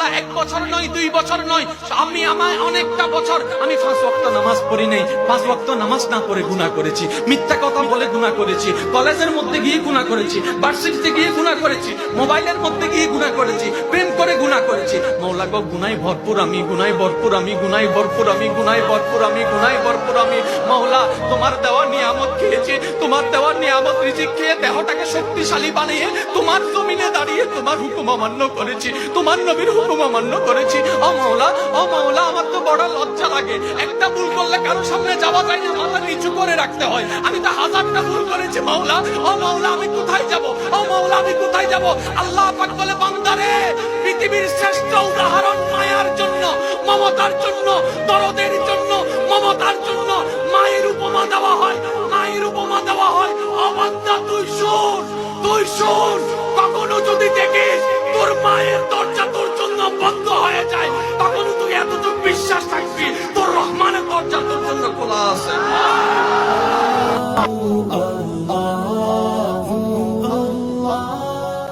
মাওলা 1 বছর নয় 2 বছর নয়, আমার অনেকটা বছর আমি 5 ওয়াক্ত নামাজ পড়ি নাই, 5 ওয়াক্ত নামাজ না পড়ে গুনাহ করেছি, মিথ্যা কথা বলে গুনাহ করেছি, কলেজের মধ্যে গিয়ে গুনাহ করেছি, ভার্সিটিতে গিয়ে গুনাহ করেছি, মোবাইলের মধ্যে গিয়ে গুনাহ করেছি, প্রেম করে গুনাহ করেছি। মাওলা গো গুনাহে ভরপুর আমি, গুনাহে ভরপুর আমি, গুনাহে ভরপুর আমি, গুনাহে ভরপুর আমি, গুনাহে ভরপুর আমি। মাওলা তোমার দেওয়া নিয়ামত খেয়েছি, তোমার দেওয়া নিয়ামত রিজিক খেয়ে দেহটাকে শক্তিশালী বানিয়ে তোমার জমিনে দাঁড়িয়ে তোমার হুকুম অমান্য করেছি, তোমার নবীর হুকুম অমান্য করেছি। ও মাওলা, ও মাওলা, আমার তো বড় লজ্জা লাগে, একটা ভুল করলে কারো সামনে যাওয়া যায় না, মাথা নিচু করে রাখতে হয়। আমি তো 1000টা ভুল করেছি মাওলা। ও মাওলা আমি কোথায় যাব, ও মাওলা আমি কোথায় যাব? আল্লাহ পাক বলে বান্দারে, পৃথিবীর শ্রেষ্ঠ উদাহরণ মায়ার জন্য, মমতার জন্য, দরদের জন্য, মমতার জন্য মায়ের উপমা দেওয়া হয়, মায়ের উপমা দেওয়া হয়। ও বান্দা তুই শোন, তুই শোন, কখনো যদি দেখিস তোর মায়ের দরজা তোর জন্য বন্ধ হয়ে যায়, তখন তুই এতটুকু বিশ্বাস থাকবি তোর রহমানের দরজা তোর জন্য খোলা আছে।